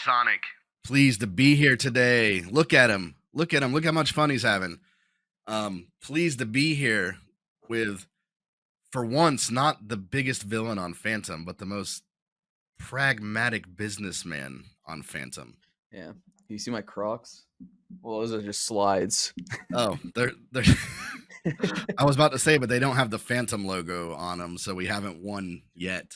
Sonic. Pleased to be here today. Look at him. Look at him. Look how much fun he's having. Pleased to be here with, for once, not the biggest villain on Fantom, but the most pragmatic businessman on Fantom. Yeah. You see my Crocs? Well, those are just slides. Oh, they're I was about to say, but they don't have the Fantom logo on them, so we haven't won yet.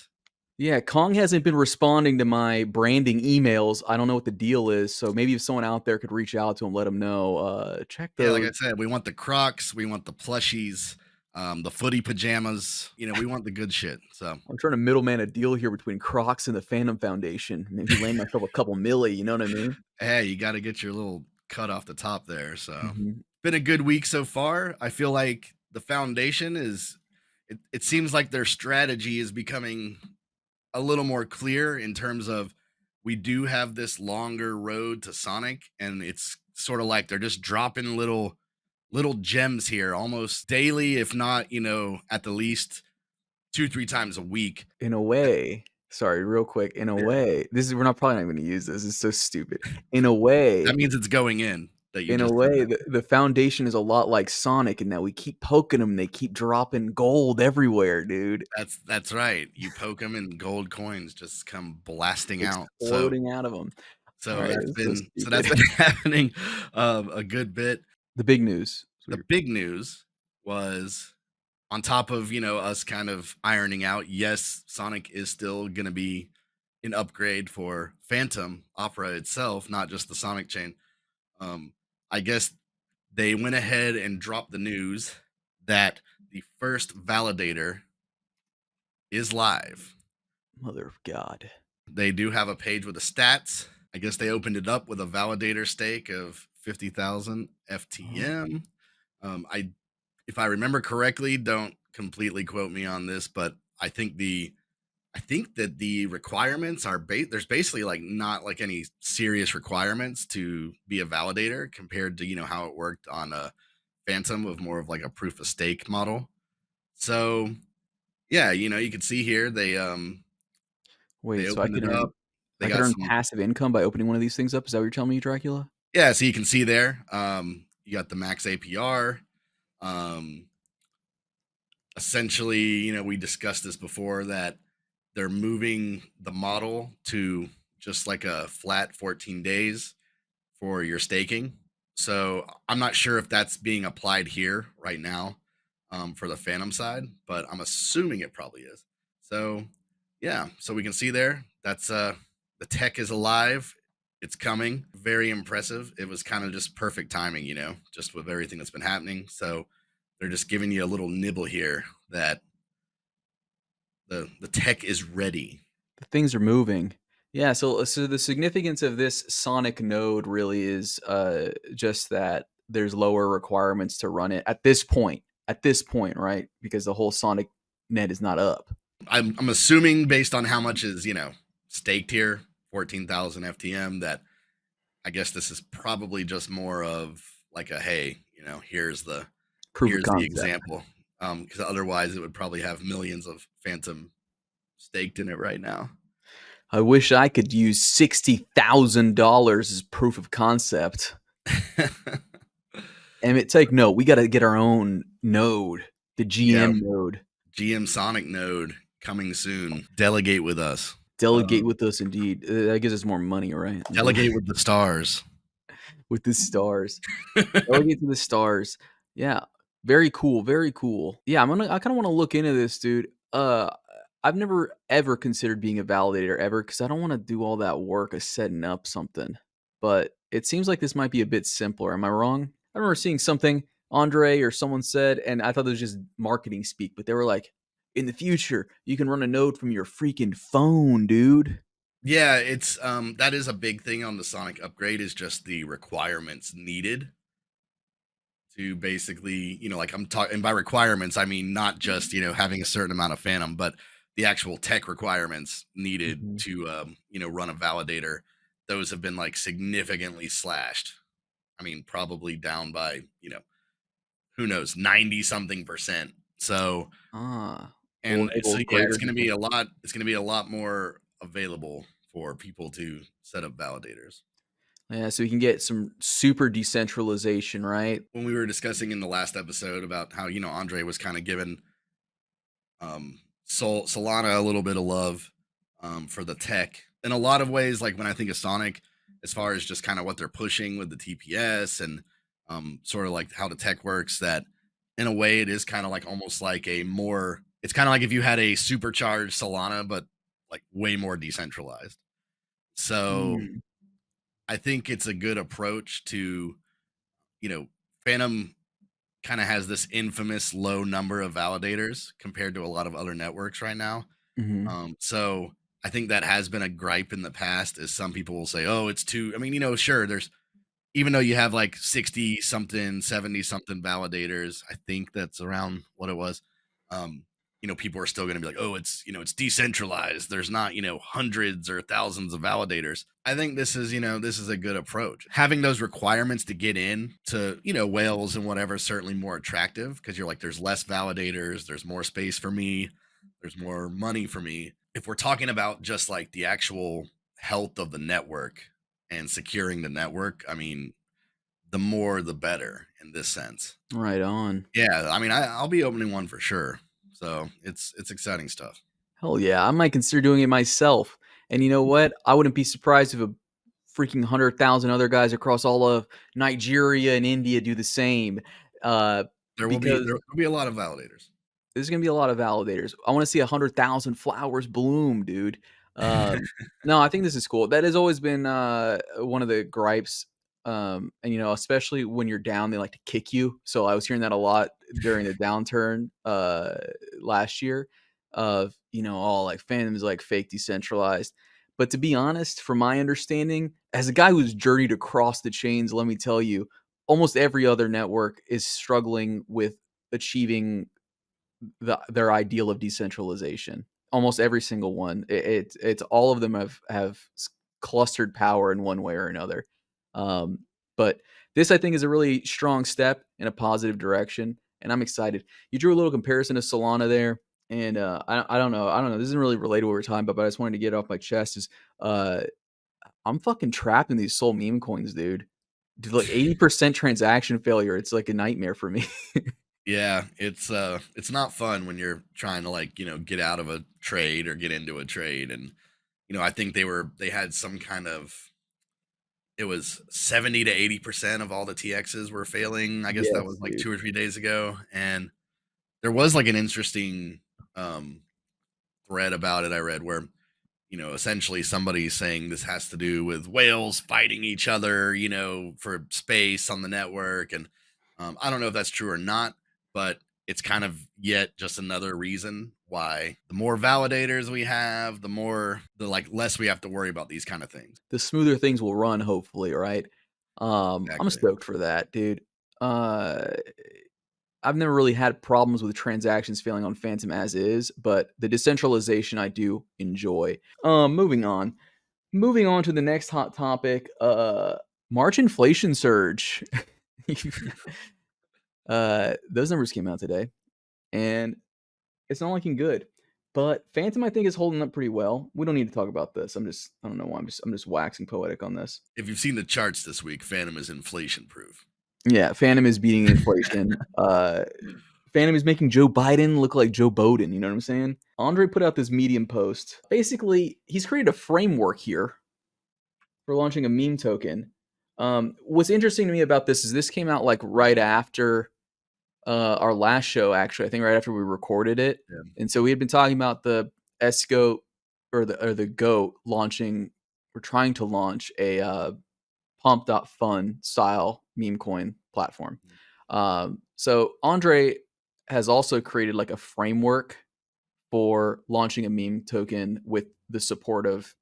Yeah, Kong hasn't been responding to my branding emails. I don't know what the deal is, so maybe if someone out there could reach out to him, let him know. Check those. Yeah, like I said, we want the Crocs, we want the plushies, the footy pajamas. You know, we want the good shit. So I'm trying to middleman a deal here between Crocs and the Fantom Foundation. Maybe land myself a couple milli, you know what I mean? hey, you got to get your little cut off the top there. So Mhm. been a good week so far. I feel like the foundation is. It seems like their strategy is becoming a little more clear in terms of we do have this longer road to Sonic, and it's sort of like they're just dropping little gems here almost daily, if not, at the least 2-3 times a week. In a way, sorry, real quick. In a way, we're not probably not going to use this. It's so stupid. In a way, That means it's going in that you in a just said way, that. the foundation is a lot like Sonic in that we keep poking them, they keep dropping gold everywhere, dude. That's right. You poke them and gold coins just come blasting out. Exploding out of them. So Alright, it's that's so been so that's stupid. been happening a good bit. The big news. The big news was, on top of, us kind of ironing out, yes, Sonic is still going to be an upgrade for Fantom Opera itself, not just the Sonic chain. I guess they went ahead and dropped the news that the first validator is live. Mother of God. They do have a page with the stats. I guess they opened it up with a validator stake of 50,000 FTM. If I remember correctly, don't completely quote me on this, but I think that the requirements are there's basically like not like any serious requirements to be a validator compared to how it worked on a Fantom with more of like a proof of stake model. So yeah, you can see here they Wait, so I opened could it earn up. They I could got earn some. passive income by opening one of these things up? Is that what you're telling me, Dracula? Yeah, so you can see there, you got the max APR. Essentially, we discussed this before, that they're moving the model to just like a flat 14 days for your staking. So I'm not sure if that's being applied here right now for the Fantom side, but I'm assuming it probably is. So yeah, so we can see there, that's the tech is alive. It's coming. Very impressive. It was kind of just perfect timing, just with everything that's been happening. So they're just giving you a little nibble here that the tech is ready. The things are moving. Yeah, so the significance of this Sonic node really is just that there's lower requirements to run it at this point. At this point, right? Because the whole Sonic net is not up. I'm assuming, based on how much is staked here, 14,000 FTM, that I guess this is probably just more of like a, hey, here's the Proof of concept. example. Because otherwise it would probably have millions of Fantom staked in it right now. I wish I could use $60,000 as proof of concept. And take note, we got to get our own node, the GM node. GMSONIC node coming soon. Delegate with us. Delegate with us, indeed. That gives us more money, right? Delegate with the stars. With the stars. Delegate to the stars. Yeah. Very cool. Very cool. Yeah, I kind of want to look into this, dude. I've never ever considered being a validator ever, because I don't want to do all that work of setting up something. But it seems like this might be a bit simpler. Am I wrong? I remember seeing something Andre or someone said, and I thought it was just marketing speak, but they were like, in the future, you can run a node from your freaking phone, dude. Yeah, it's that is a big thing on the Sonic upgrade, is just the requirements needed to basically, like I'm talking, and by requirements, I mean not just, having a certain amount of Fantom, but the actual tech requirements needed to, run a validator. Those have been like significantly slashed. I mean, probably down by, who knows, 90 something %. So, so yeah, it's going to be a lot more available for people to set up validators. Yeah, so you can get some super decentralization, right? When we were discussing in the last episode about how, Andre was kind of giving Solana a little bit of love for the tech in a lot of ways. Like when I think of Sonic, as far as just kind of what they're pushing with the TPS and sort of like how the tech works, that in a way it is kind of like almost like it's kind of like if you had a supercharged Solana, but like way more decentralized. So Mm. I think it's a good approach to, Phantom kind of has this infamous low number of validators compared to a lot of other networks right now. Mm-hmm. So I think that has been a gripe in the past, is some people will say, oh, it's too, I mean, sure, there's, even though you have like 60 something, 70 something validators, I think that's around what it was. People are still going to be like, oh, it's decentralized. There's not, hundreds or thousands of validators. I think this is a good approach. Having those requirements to get in to, whales and whatever is certainly more attractive, because you're like, there's less validators, there's more space for me, there's more money for me. If we're talking about just like the actual health of the network and securing the network, I mean, the more the better in this sense. Right on. Yeah, I mean, I'll be opening one for sure. So it's exciting stuff. Hell yeah, I might consider doing it myself. And you know what? I wouldn't be surprised if a freaking 100,000 other guys across all of Nigeria and India do the same. There will Because be a lot of validators. there's gonna be a lot of validators. I want to see 100,000 flowers bloom, dude. No, I think this is cool. That has always been one of the gripes. And especially when you're down, they like to kick you. So I was hearing that a lot during the downturn last year. Of all like Phantom is like fake decentralized. But to be honest, from my understanding, as a guy who's journeyed across the chains, let me tell you, almost every other network is struggling with achieving their ideal of decentralization. Almost every single one. It's all of them have clustered power in one way or another. But this, I think, is a really strong step in a positive direction, and I'm excited. You drew a little comparison to Solana there, and I don't know. This isn't really related to what we're talking about, but I just wanted to get it off my chest. I'm fucking trapped in these Soul meme coins, dude. Like 80% transaction failure. It's like a nightmare for me. Yeah, it's not fun when you're trying to like, get out of a trade or get into a trade. And, I think they had some kind of, it was 70 to 80% of all the TXs were failing. I guess that Yes, was like dude. 2 or 3 days ago. And there was like an interesting thread about it I read where, essentially somebody's saying this has to do with whales fighting each other, for space on the network. And I don't know if that's true or not, but it's kind of yet just another reason why the more validators we have, the like less we have to worry about these kind of things. The smoother things will run, hopefully, right? I'm Exactly. stoked for that, dude. I've never really had problems with transactions failing on Phantom as is, but the decentralization I do enjoy. Moving on. Moving on to the next hot topic, March inflation surge. Those numbers came out today, and it's not looking good. But Phantom, I think, is holding up pretty well. We don't need to talk about this. I don't know why. I'm just waxing poetic on this. If you've seen the charts this week, Phantom is inflation proof. Yeah, Phantom is beating inflation. Phantom is making Joe Biden look like Joe Biden. You know what I'm saying? Andre put out this Medium post. Basically, he's created a framework here for launching a meme token. What's interesting to me about this is this came out like right after our last show, actually. I think right after we recorded it. Yeah. And so we had been talking about the S-Goat or the GOAT launching, we're trying to launch a pump.fun style meme coin platform. So Andre has also created like a framework for launching a meme token with the support of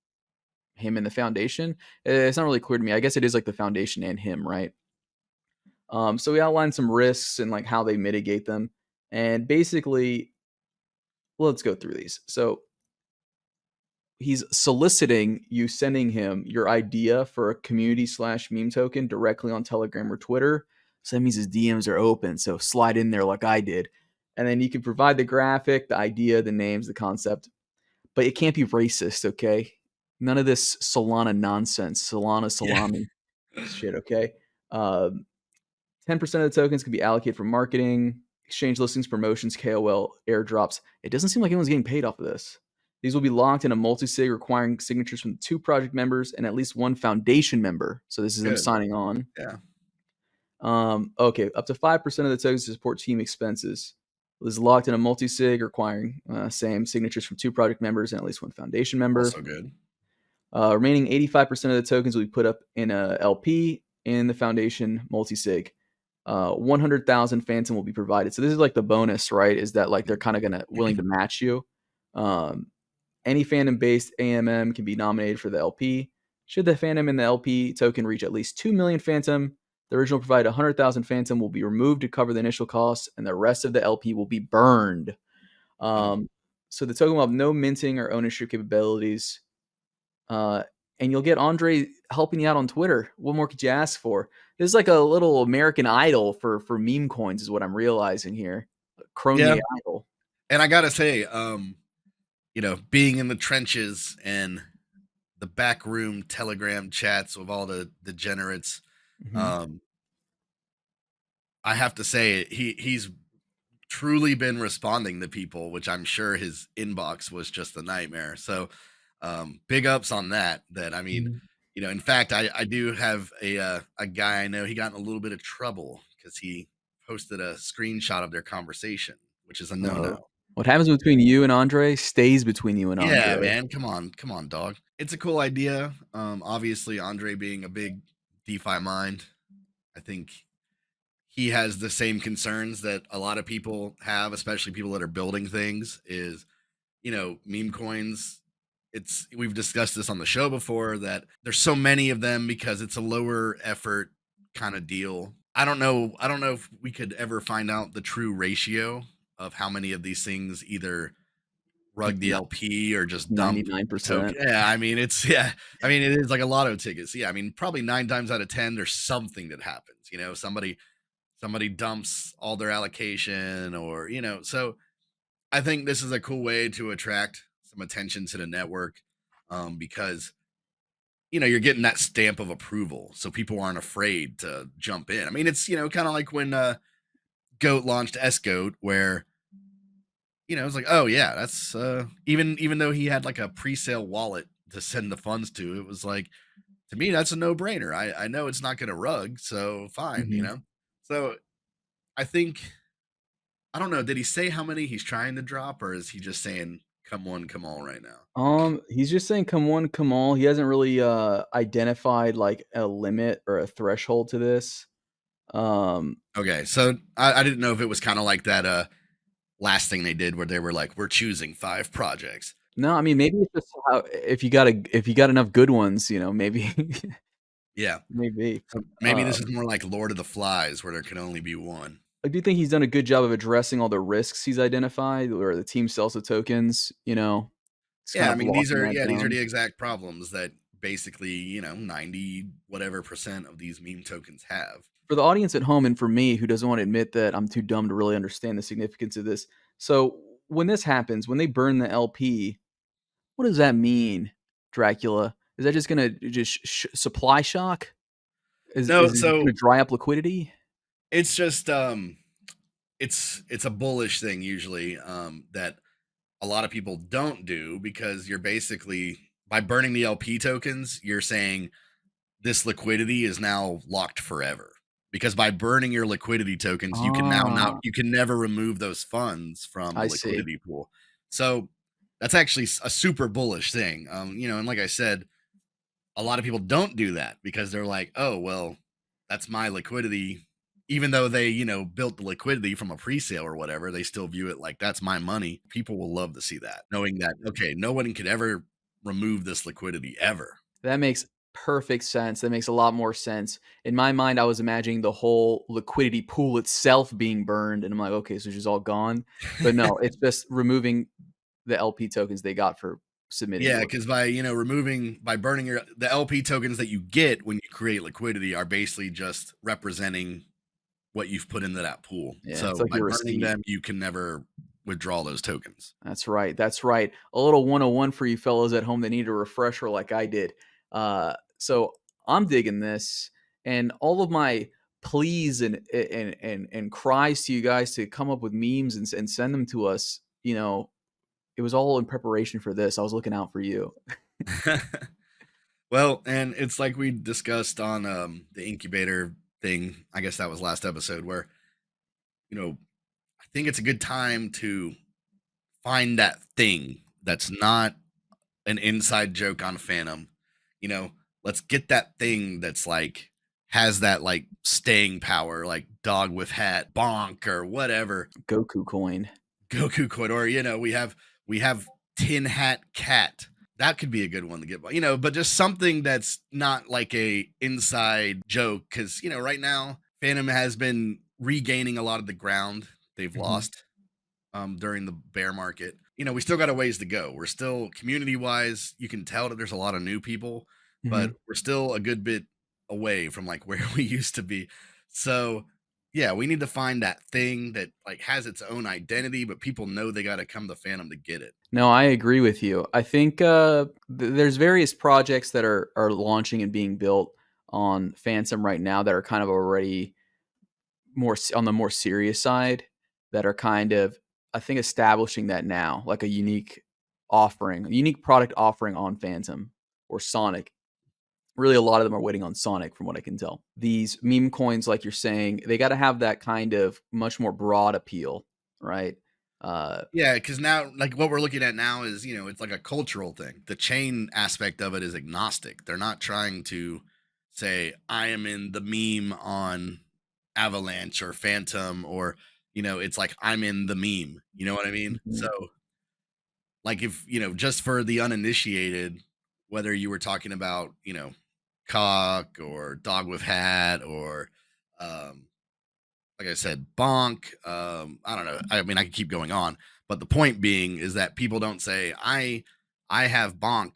him and the foundation. It's not really clear to me. I guess it is like the foundation and him, right? So we outlined some risks and like how they mitigate them. And basically, let's go through these. So he's soliciting you sending him your idea for a community/meme token directly on Telegram or Twitter. So that means his DMs are open. So slide in there like I did. And then you can provide the graphic, the idea, the names, the concept. But it can't be racist, okay? None of this Solana nonsense, Solana Yeah. salami shit, okay? 10% of the tokens can be allocated for marketing, exchange listings, promotions, KOL, airdrops. It doesn't seem like anyone's getting paid off of this. These will be locked in a multi-sig requiring signatures from 2 project members and at least 1 foundation member. So this is them Good. signing on. Yeah. Okay, up to 5% of the tokens to support team expenses. It is locked in a multi-sig requiring same signatures from 2 project members and at least 1 foundation member. Also good. Remaining 85% of the tokens will be put up in a LP in the foundation multi-sig. 100,000 Fantom will be provided. So this is like the bonus, right? Is that like they're kind of gonna willing to match you. Any fandom-based AMM can be nominated for the LP. Should the fandom in the LP token reach at least 2 million Fantom, the original provided 100,000 Fantom will be removed to cover the initial costs, and the rest of the LP will be burned. So the token will have no minting or ownership capabilities. And you'll get Andre helping you out on Twitter. What more could you ask for? This is like a little American Idol for meme coins, is what I'm realizing here. Crony Yeah. Idol. And I gotta say, being in the trenches and the backroom Telegram chats of all the degenerates, Mhm. I have to say he's truly been responding to people, which I'm sure his inbox was just a nightmare. So big ups on that. I mean, Mhm. in fact, I do have a guy I know. He got in a little bit of trouble because he posted a screenshot of their conversation, which is a no-no. What happens between you and Andre stays between you and Yeah, Andre. man. Come on, dog. It's a cool idea. Obviously, Andre being a big DeFi mind, I think he has the same concerns that a lot of people have, especially people that are building things. Is meme coins. We've discussed this on the show before that there's so many of them because it's a lower effort kind of deal. I don't know if we could ever find out the true ratio of how many of these things either Like rug the LP or just dump token. 99%. Yeah, I mean it is like a lotto ticket. So, yeah, I mean probably 9 times out of 10 there's something that happens. Somebody dumps all their allocation or so I think this is a cool way to attract some attention to the network because you're getting that stamp of approval, so people aren't afraid to jump in. I mean, it's kind of like when Goat launched S Goat, where it's like, oh yeah, that's even though he had like a pre-sale wallet to send the funds to, it was like to me that's a no-brainer. I know it's not going to rug, so fine, Mhm. So I think I don't know. Did he say how many he's trying to drop, or is he just saying come one, come all right now? He's just saying come one, come all. He hasn't really identified like a limit or a threshold to this. Okay, so I didn't know if it was kind of like that last thing they did where they were like, we're choosing 5 projects. No, I mean maybe it's just how if you got enough good ones, maybe Yeah. maybe. So maybe this is more like Lord of the Flies where there can only be one. I do think he's done a good job of addressing all the risks he's identified where the team sells the tokens, it's kind Yeah, I of mean these locking are that the down. exact problems that basically, 90 whatever percent of these meme tokens have. For the audience at home and for me who doesn't want to admit that I'm too dumb to really understand the significance of this. So when this happens, when they burn the LP, what does that mean, Dracula? Is that just gonna just supply shock? No, Is it just so gonna dry up liquidity? it's just it's a bullish thing usually that a lot of people don't do because you're basically by burning the LP tokens, you're saying this liquidity is now locked forever. Because by burning your liquidity tokens, Ah, you can never remove those funds from the I see. liquidity pool. So that's actually a super bullish thing. And like I said, a lot of people don't do that because they're like, oh, well, that's my liquidity. Even though they, built the liquidity from a pre-sale or whatever, they still view it like that's my money. People will love to see that, knowing that, okay, no one could ever remove this liquidity ever. That makes perfect sense. That makes a lot more sense. In my mind, I was imagining the whole liquidity pool itself being burned, and I'm like, okay, so it's just all gone. But no, it's just removing the LP tokens they got for submitting the Yeah, liquidity. because by burning the LP tokens that you get when you create liquidity are basically just representing what you've put into that pool. Yeah, it's So like by your burning receipt. them, you can never withdraw those tokens. That's right. That's right. A little 101 for you fellows at home that need a refresher like I did. So I'm digging this, and all of my pleas and cries to you guys to come up with memes and send them to us. It was all in preparation for this. I was looking out for you. Well, and it's like we discussed on the incubator thing. I guess that was last episode where, I think it's a good time to find that thing that's not an inside joke on Phantom. You know, let's get that thing that's like has that like staying power, like dog with hat, bonk, or whatever. Goku coin. Goku coin, or we have tin hat cat. That could be a good one to get, but just something that's not like a inside joke, because right now Phantom has been regaining a lot of the ground they've lost during the bear market. We still got a ways to go. We're still, community wise, you can tell that there's a lot of new people, but we're still a good bit away from like where we used to be. So yeah, we need to find that thing that like has its own identity, but people know they got to come to Phantom to get it. No, I agree with you. I think there's various projects that are launching and being built on Phantom right now that are kind of already more on the more serious side, that are kind of, I think, establishing that now, like a unique product offering on Phantom or Sonic. Really, a lot of them are waiting on Sonic, from what I can tell. These meme coins, like you're saying, they got to have that kind of much more broad appeal, right? Yeah, because now, like what we're looking at now is, it's like a cultural thing. The chain aspect of it is agnostic. They're not trying to say, I am in the meme on Avalanche or Phantom, or, it's like, I'm in the meme. You know what I mean? So, like, if, just for the uninitiated, whether you were talking about, cock or dog with hat or, like I said, bonk. I don't know. I mean, I could keep going on, but the point being is that people don't say I have bonk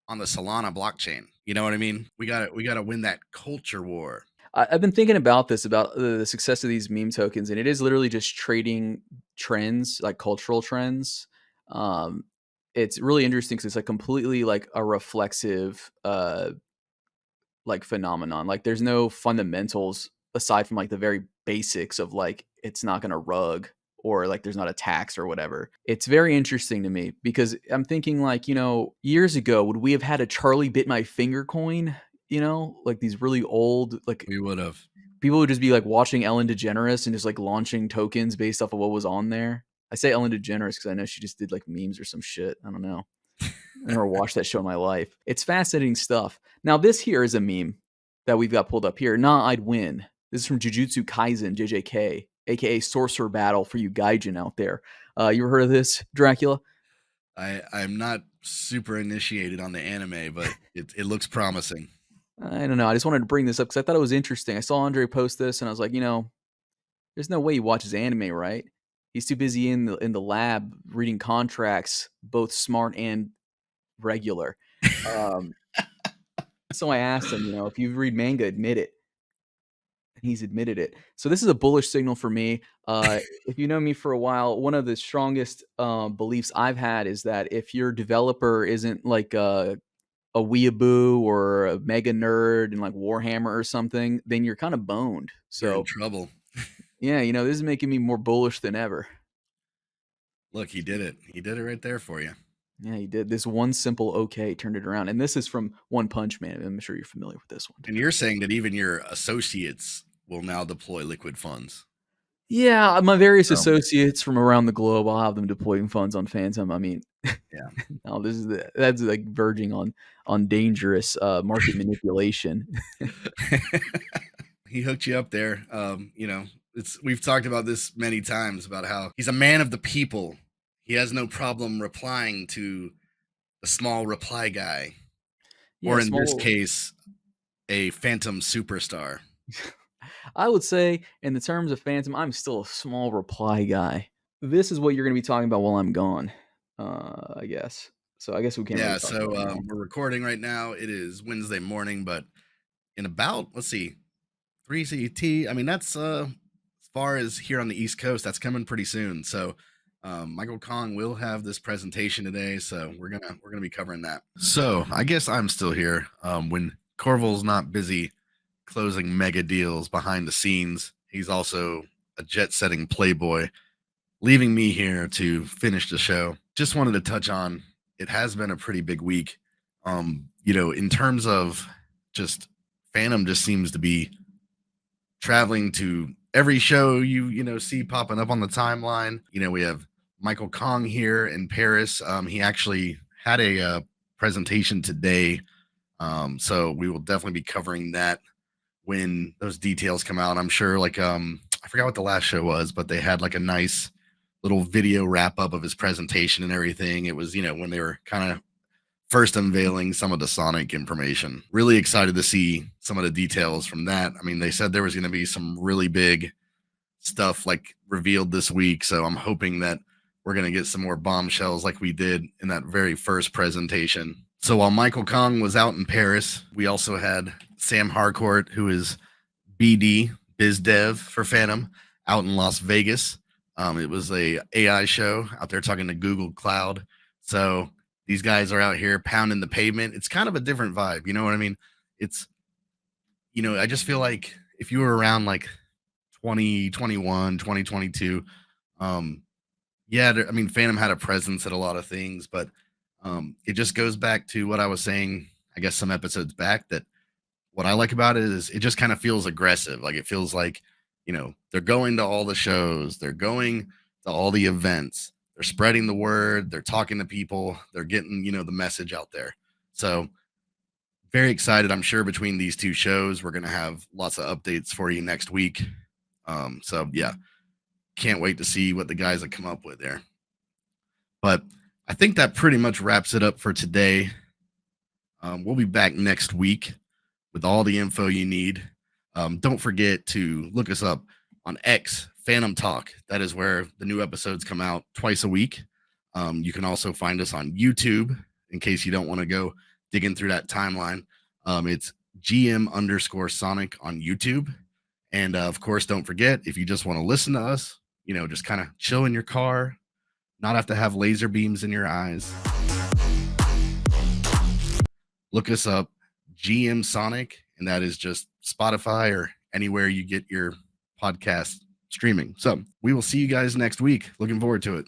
on the Solana blockchain. You know what I mean? We got to win that culture war. I've been thinking about this, about the success of these meme tokens, and it is literally just trading trends, like cultural trends. Um, it's really interesting because it's like completely like a reflexive like phenomenon. Like there's no fundamentals aside from like the very basics of like it's not going to rug, or like there's not a tax or whatever. It's very interesting to me because I'm thinking like, years ago, would we have had a Charlie bit my finger coin? Like these really old, like We would have. people would just be like watching Ellen DeGeneres and just like launching tokens based off of what was on there. I say Ellen DeGeneres because I know she just did like memes or some shit. I don't know. I never watched that show in my life. It's fascinating stuff. Now, this here is a meme that we've got pulled up here. Nah, I'd win. This is from Jujutsu Kaisen, JJK, aka Sorcerer Battle for you gaijin out there. You ever heard of this, Dracula? I'm not super initiated on the anime, but it looks promising. I don't know. I just wanted to bring this up because I thought it was interesting. I saw Andre post this, and I was like, there's no way he watches anime, right? He's too busy in the lab reading contracts, both smart and regular. So I asked him, if you read manga, admit it. And he's admitted it. So this is a bullish signal for me. If you know me for a while, one of the strongest beliefs I've had is that if your developer isn't like a weeaboo or a mega nerd in like Warhammer or something, then you're kind of boned. You're in So trouble. yeah, this is making me more bullish than ever. Look, he did it. He did it right there for you. Yeah, he did. This one simple okay turned it around. And this is from One Punch Man. I'm sure you're familiar with this one. And you're saying that even your associates will now deploy liquid funds. Yeah, my various associates from around the globe, I'll have them deploying funds on Phantom. I mean, yeah, no, that's like verging on dangerous market manipulation. He hooked you up there. We've talked about this many times about how he's a man of the people. He has no problem replying to a small reply guy, Yeah, or in this case, a Phantom superstar. I would say, in the terms of Phantom, I'm still a small reply guy. This is what you're going to be talking about while I'm gone, I guess. So I guess we can't. Yeah, really talk about it now. we're recording right now. It is Wednesday morning, but in about, let's see, 3 CET. I mean, that's as far as here on the East Coast. That's coming pretty soon. So Michael Kong will have this presentation today, so we're gonna be covering that. So I guess I'm still here. When Corval's not busy closing mega deals behind the scenes, he's also a jet-setting playboy, leaving me here to finish the show. Just wanted to touch on, it has been a pretty big week. In terms of just Fantom just seems to be traveling to every show you see popping up on the timeline. We have Michael Kong here in Paris. He actually had a presentation today, so we will definitely be covering that when those details come out. I'm sure, like, I forgot what the last show was, but they had like a nice little video wrap up of his presentation and everything. It was, when they were kind of first unveiling some of the Sonic information. Really excited to see some of the details from that. I mean, they said there was going to be some really big stuff like revealed this week, so I'm hoping that we're going to get some more bombshells like we did in that very first presentation. So while Michael Kong was out in Paris, we also had Sam Harcourt, who is BD, biz dev for Fantom, out in Las Vegas. It was a AI show out there talking to Google Cloud. So these guys are out here pounding the pavement. It's kind of a different vibe. You know what I mean? It's, I just feel like if you were around like 2021, 2022, I mean, Fantom had a presence at a lot of things, but it just goes back to what I was saying, I guess, some episodes back, that what I like about it is it just kind of feels aggressive. Like, it feels like, they're going to all the shows, they're going to all the events, they're spreading the word, they're talking to people, they're getting, the message out there. So very excited. I'm sure between these two shows, we're going to have lots of updates for you next week. So yeah, can't wait to see what the guys have come up with there. But I think that pretty much wraps it up for today. We'll be back next week with all the info you need. Don't forget to look us up on X, Fantom Talk. That is where the new episodes come out twice a week. You can also find us on YouTube in case you don't want to go digging through that timeline. It's GM_Sonic on YouTube. And of course, don't forget, if you just want to listen to us, just kind of chill in your car, not have to have laser beams in your eyes, look us up, GMSONIC, and that is just Spotify or anywhere you get your podcast streaming. So we will see you guys next week. Looking forward to it.